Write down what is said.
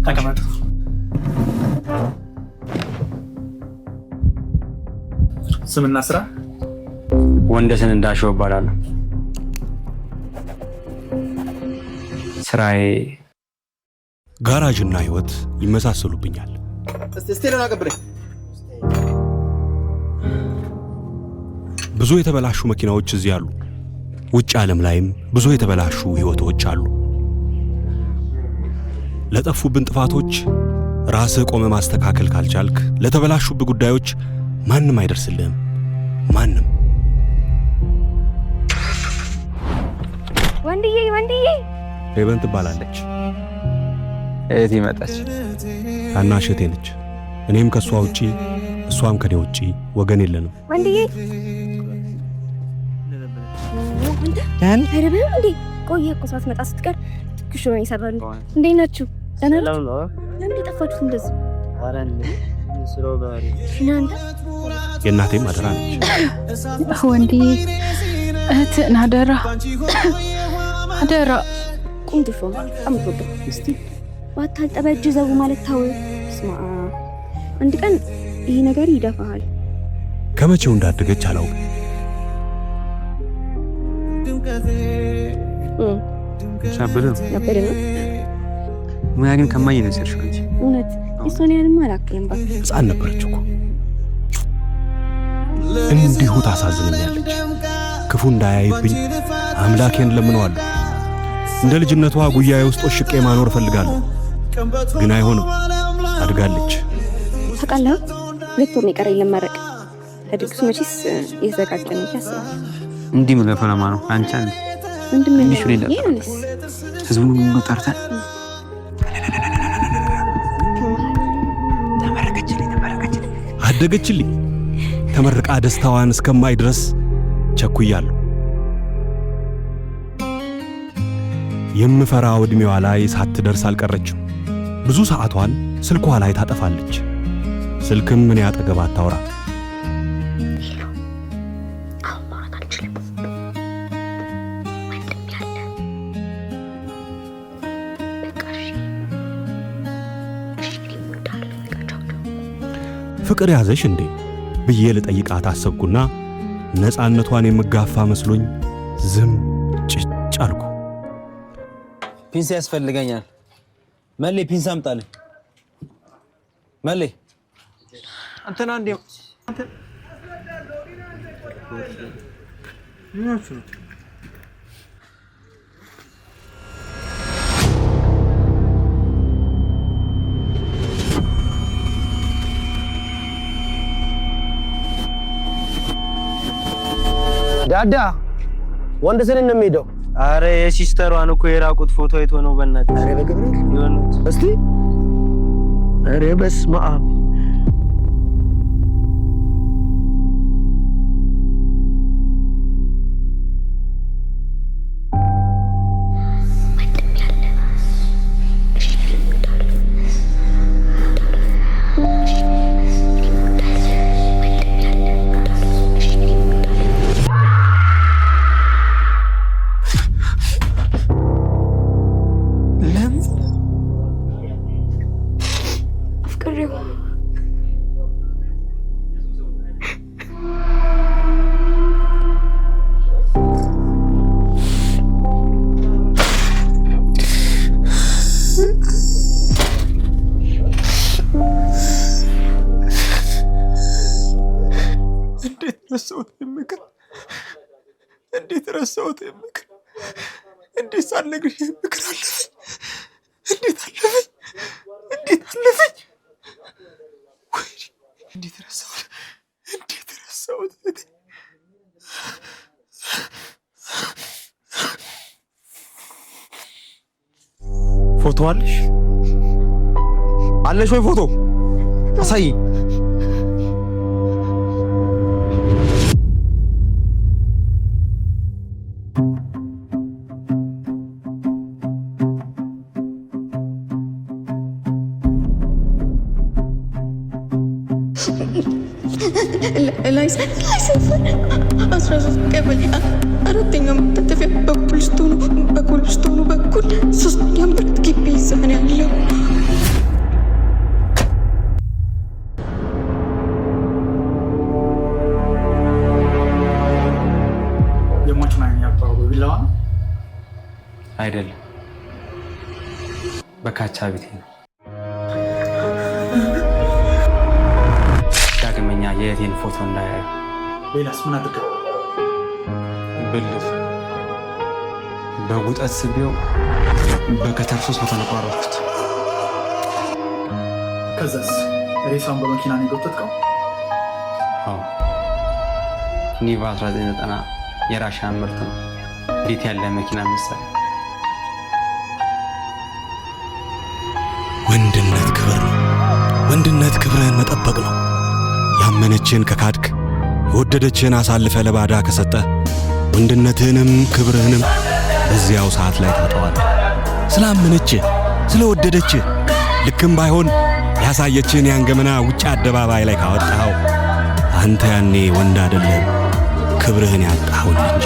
ተቀመጡ። ስምና ስራ? ወንደሰን እንዳሸው እባላለሁ። ስራዬ ጋራጅና ህይወት ይመሳሰሉብኛል። ስቴሎና ቀብለኝ። ብዙ የተበላሹ መኪናዎች እዚህ አሉ። ውጭ ዓለም ላይም ብዙ የተበላሹ ህይወቶች አሉ። ለጠፉብን ጥፋቶች ራስህ ቆመ ማስተካከል ካልቻልክ ለተበላሹብህ ጉዳዮች ማንም አይደርስልህም። ማንም። ወንድዬ ሄቨን ትባላለች። እህቴ መጣች። ታናሽ እህቴ ነች። እኔም ከሷ ውጪ እሷም ከኔ ውጪ ወገን የለንም። ወንድዬ ተረበ እንዴ? ቆየ እኮ ሳትመጣ ስትቀር ትክሹ ነው ይሰራል። እንዴት ናችሁ? ሰላም ነው። ለምን ጠፋችሁ እንደዚህ? አራን ስለሆነ እናንተ የእናቴም አደራ ነች። ወንድዬ እህትህን አደራ ቁምጥፎ አምጥቶ እስቲ ባታጠበ እጅ ዘው ማለት ታው ስማ፣ አንድ ቀን ይሄ ነገር ይደፋሃል። ከመቼው እንዳደገች አላውቅም። ነበር ሙያ ግን ከማይ ነው ሰርሽ እንጂ እውነት እሷን ያንም አላውቅም። ሕፃን ነበረች እኮ። እንዲሁ ታሳዝነኛለች። ክፉ እንዳያይብኝ አምላኬን ለምነዋለሁ። እንደ ልጅነቷ ጉያዬ ውስጥ ወሽቄ ማኖር እፈልጋለሁ፣ ግን አይሆንም። አድጋለች። ታውቃለህ፣ 2 ወር ነው የቀረኝ ለመረቅ። ለድግሱ መቼስ እየተዘጋጀን ነው ያስባል። እንዲህ ምን ለፈለማ ነው አንቺ አንዴ ምንድነው ይሄስ ህዝቡን ሁሉ ጠርተን አደገችልኝ። ተመርቃ ደስታዋን እስከማይ ድረስ ቸኩያለሁ። የምፈራው ዕድሜዋ ላይ ሳትደርስ አልቀረችም። ብዙ ሰዓቷን ስልኳ ላይ ታጠፋለች። ስልክም ምን ያጠገብ አታወራ። ፍቅር ያዘሽ እንዴ ብዬ ልጠይቃት አሰብኩና ነፃነቷን የምጋፋ መስሎኝ ዝም ጭጭ አልኩ። ፒንሳ ያስፈልገኛል። መሌ ፒንሳ አምጣልኝ። መሌ አንተና እንዴ ዳዳ ወንደሰን ነው የሚሄደው። አረ የሲስተሯን እኮ የራቁት ፎቶ አይቶ ነው በእናትህ። አረ በገብርኤል ይሆናል። እስቲ አረ በስመ አብ እንዴት ረሳሁት? የምክር እንዴት ሳልነግርሽ የምክር አለፈኝ። እንዴት አለፈኝ? ወይኔ እንዴት ረሳሁት? ፎቶ አለሽ ወይ? ፎቶ አሳይ። ላይሰንስ 13 ቀበሌ 4ኛ መታጠፊያ በኮብልስቶኑ በኩል 3ኛ ምርት ግቢ ይዘን ያለው በካቻ ቤቴ ነው። ዳግመኛ የእህቴን ፎቶ እንዳያዩ። ሌላስ ምን አድርገው? ብልት በጉጠት ስቤው በከተር 3 ተነቋረጥኩት። ከዛስ ሬሳውን በመኪና ነው የጎተትከው? አዎ ኒቫ 1990 የራሻ ምርት ነው። እንዴት ያለ መኪና መሰለ! ወንድነት ክብር ነው። ወንድነት ክብርህን መጠበቅ ነው። ያመነችህን ከካድክ፣ የወደደችህን አሳልፈ ለባዳ ከሰጠ ወንድነትህንም ክብርህንም በዚያው ሰዓት ላይ ታጠዋለህ። ስላመነችህ ስለወደደችህ ልክም ባይሆን ያሳየችህን ያን ገመና ውጭ አደባባይ ላይ ካወጣኸው አንተ ያኔ ወንድ አይደለም ክብርህን ያጣኸው እንጂ